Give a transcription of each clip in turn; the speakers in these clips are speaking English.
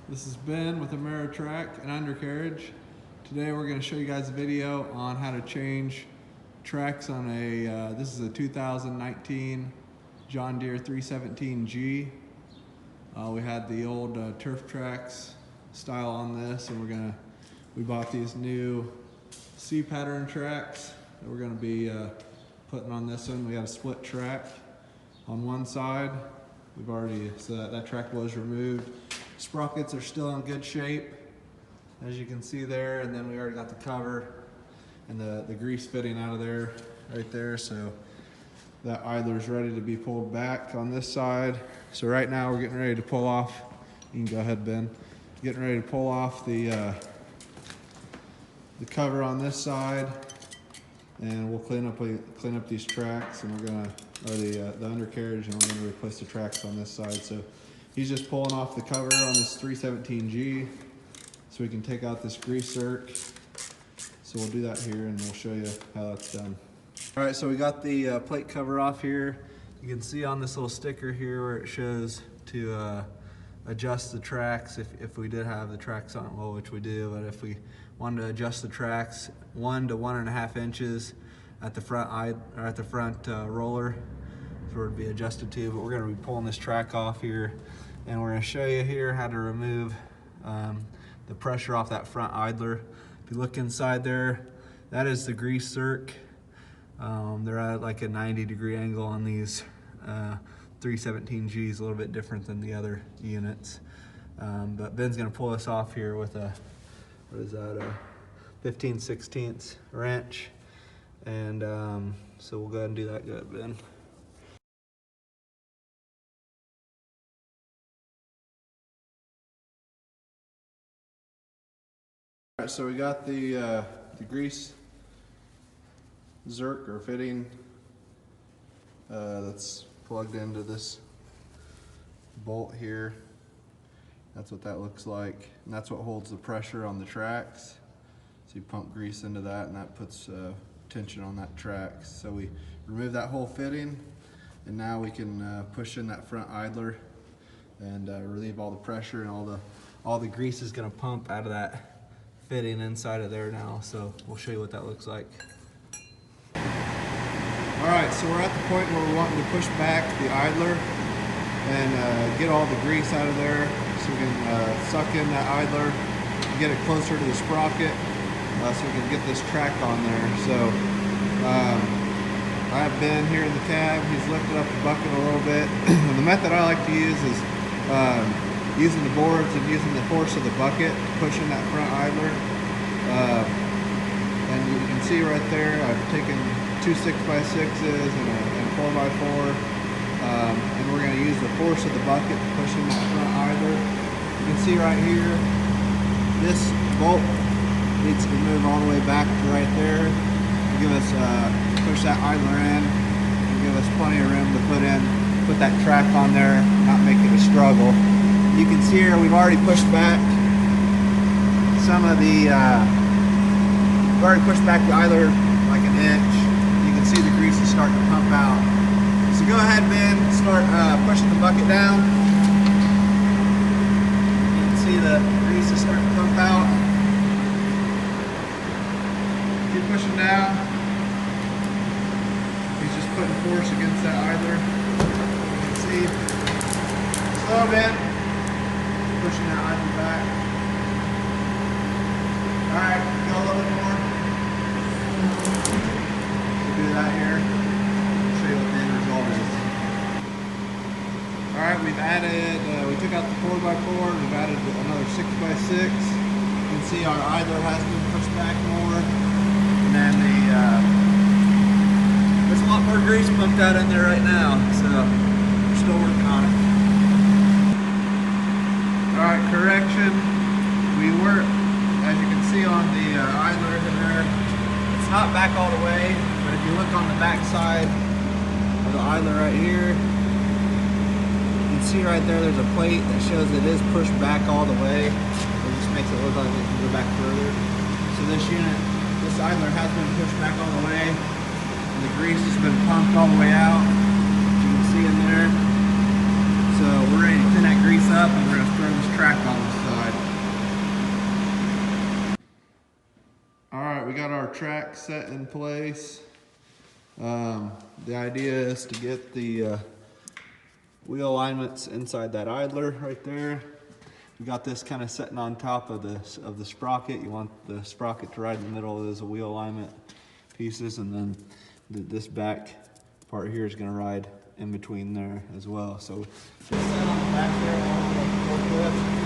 This is Ben with Ameritrack and undercarriage. Today we're going to show you guys a video on how to change tracks on a, this is a 2019 John Deere 317G. We had the old turf tracks style on this, and we bought these new C pattern tracks that we're going to be putting on this one. We got a split track on one side. So that track was removed. Sprockets are still in good shape, as you can see there, and then we already got the cover and the grease fitting out of there, right there. So that idler is ready to be pulled back on this side. So right now we're getting ready to pull off. You can go ahead, Ben. Getting ready to pull off the cover on this side, and we'll clean up these tracks, and we're gonna, or the undercarriage, and we're gonna replace the tracks on this side. So he's just pulling off the cover on this 317G so we can take out this grease zerk. So we'll do that here, and we'll show you how that's done. All right, so we got the plate cover off here. You can see on this little sticker here where it shows to adjust the tracks if we did have the tracks on, well, which we do, but if we wanted to adjust the tracks 1 to 1.5 inches at the front roller, so it'd be adjusted to. But we're going to be pulling this track off here, and we're going to show you here how to remove the pressure off that front idler. If you look inside there, that is the grease zerk. They're at like a 90-degree angle on these 317Gs, a little bit different than the other units. But Ben's going to pull this off here with a, what is that, a 15/16 wrench. And so we'll go ahead and do that. Good, Ben. All right, so we got the grease zerk or fitting that's plugged into this bolt here. That's what that looks like, and that's what holds the pressure on the tracks. So you pump grease into that, and that puts tension on that track. So we remove that whole fitting, and now we can push in that front idler and relieve all the pressure, and all the grease is going to pump out of that fitting inside of there now. So we'll show you what that looks like. Alright, so we're at the point where we're wanting to push back the idler and get all the grease out of there, so we can suck in that idler and get it closer to the sprocket, so we can get this track on there. So I have Ben here in the cab. He's lifted up the bucket a little bit. The method I like to use is using the boards and using the force of the bucket to push in that front idler. And you can see right there, I've taken 2 6x6s and a 4x4, and we're going to use the force of the bucket to push in that front idler. You can see right here, this bolt needs to move all the way back to right there to give us push that idler in and give us plenty of room to put that track on there, not make it a struggle. You can see here we've already pushed back some of the idler like an inch. You can see the grease is starting to pump out. So go ahead, Ben, start pushing the bucket down. You can see the grease is starting to pump out. Keep pushing down. He's just putting force against that idler. You can see. Slow, Ben. Pushing that idler back. Alright, go a little bit more. We'll do that here. I'll show you what the end result is. Alright, we've added, we took out the 4x4, we've added another 6x6. You can see our idler has been pushed back more. And then there's a lot more grease pumped out in there right now, so we're still working on it. Alright, correction. We were, as you can see on the idler in there, it's not back all the way, but if you look on the back side of the idler right here, you can see right there there's a plate that shows it is pushed back all the way. It just makes it look like it can go back further. So this idler has been pushed back all the way, and the grease has been pumped all the way out, as you can see in there. So we're ready to clean that grease up, and we're going to throw this track on the side. our track set in place. The idea is to get the wheel alignments inside that idler right there. We got this kind of sitting on top of the sprocket. You want the sprocket to ride in the middle of those wheel alignment pieces, and then this back part here is going to ride in between there as well. So just set on the back there along the forklift.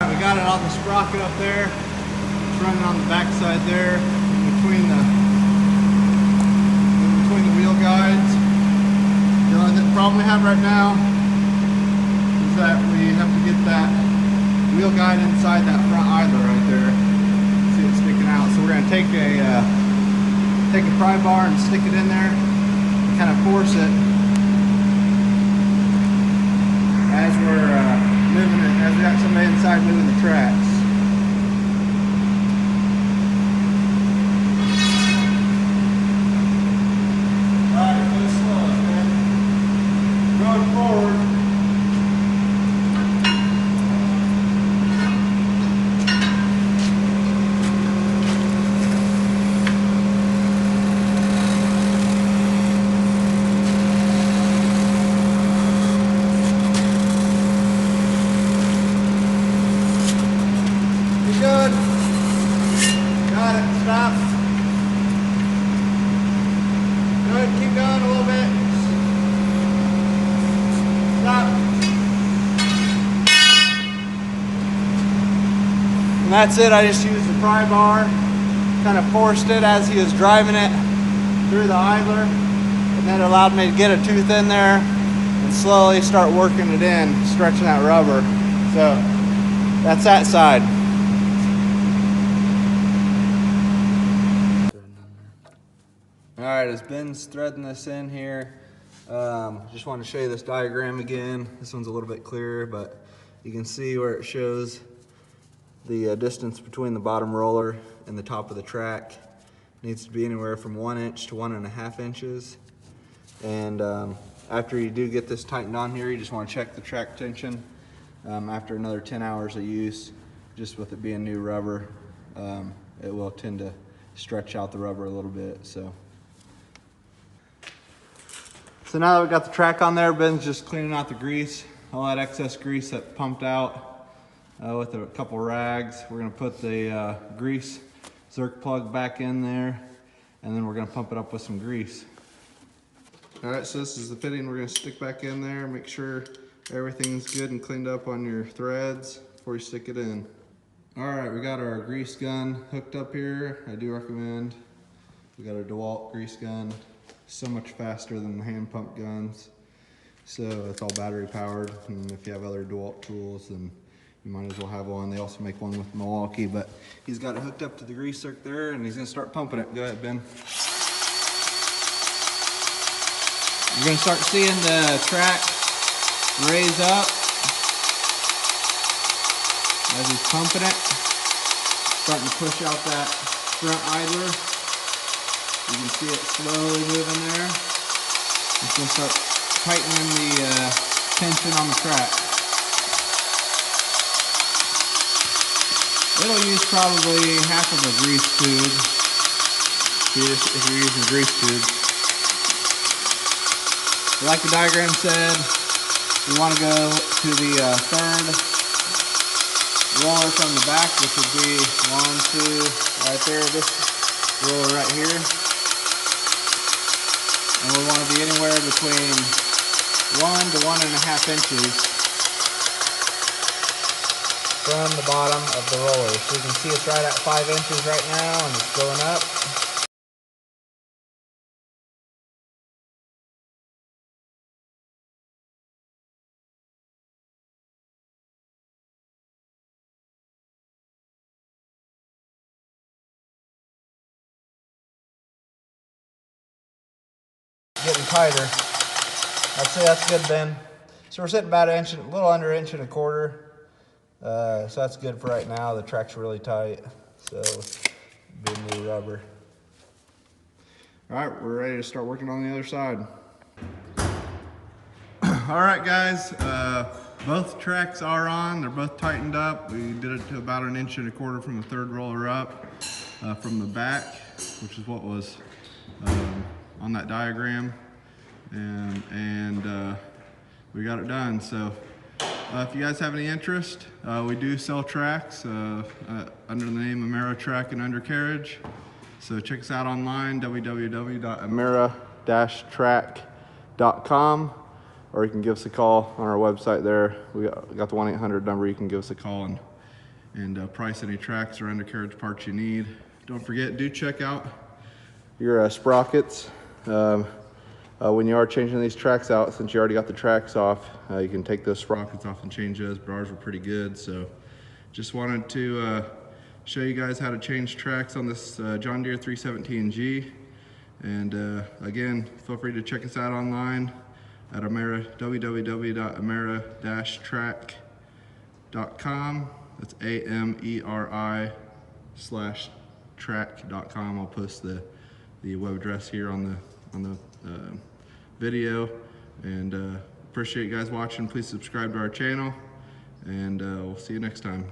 We got it on the sprocket up there. It's running on the back side there, in between the wheel guides. The only problem we have right now is that we have to get that wheel guide inside that front idler right there. See it sticking out. So we're going to take a pry bar and stick it in there and kind of force it as we're moving it, as we got somebody inside moving the tracks. Alright, go slow, man. Going forward. Good. Got it. Stop. Good. Keep going a little bit. Stop. And that's it. I just used the pry bar, kind of forced it as he was driving it through the idler, and then it allowed me to get a tooth in there and slowly start working it in, stretching that rubber. So that's that side. Alright, as Ben's threading this in here, just want to show you this diagram again. This one's a little bit clearer, but you can see where it shows the distance between the bottom roller and the top of the track. It needs to be anywhere from 1 inch to 1.5 inches. And after you do get this tightened on here, you just want to check the track tension after another 10 hours of use. Just with it being new rubber, it will tend to stretch out the rubber a little bit. So now that we got the track on there, Ben's just cleaning out the grease, all that excess grease that pumped out with a couple rags. We're gonna put the grease zerk plug back in there, and then we're gonna pump it up with some grease. All right, so this is the fitting we're gonna stick back in there. Make sure everything's good and cleaned up on your threads before you stick it in. All right, we got our grease gun hooked up here. I do recommend. We got our DeWalt grease gun. So much faster than the hand pump guns. So it's all battery powered. And if you have other DeWalt tools, then you might as well have one. They also make one with Milwaukee, but he's got it hooked up to the grease circuit there, and he's gonna start pumping it. Go ahead, Ben. You're gonna start seeing the track raise up as he's pumping it. Starting to push out that front idler. You can see it slowly moving there. It's gonna start tightening the tension on the track. It'll use probably half of a grease tube if you're using grease tubes. Like the diagram said, we want to go to the third roller from the back, which would be 1, 2, right there, this roller right here. And we want to be anywhere between 1 to 1.5 inches from the bottom of the roller. So you can see it's right at 5 inches right now, and it's going up. Getting tighter. I'd say that's good, Ben. So we're sitting about a little under 1.25 inches. So that's good for right now. The track's really tight, so be new rubber. All right, we're ready to start working on the other side. All right, guys, both tracks are on. They're both tightened up. We did it to about 1.25 inches from the third roller up from the back, which is what was on that diagram, and we got it done. So if you guys have any interest, we do sell tracks under the name Amera Track and Undercarriage. So check us out online, www.amera-track.com, or you can give us a call on our website there. We got the 1-800 number. You can give us a call and price any tracks or undercarriage parts you need. Don't forget, do check out your sprockets. When you are changing these tracks out, since you already got the tracks off, you can take those sprockets off and change those, but ours were pretty good. So just wanted to show you guys how to change tracks on this John Deere 317G. And again, feel free to check us out online at www.amera-track.com. That's AMERI/track.com. I'll post the web address here on the video, and appreciate you guys watching. Please subscribe to our channel, and we'll see you next time.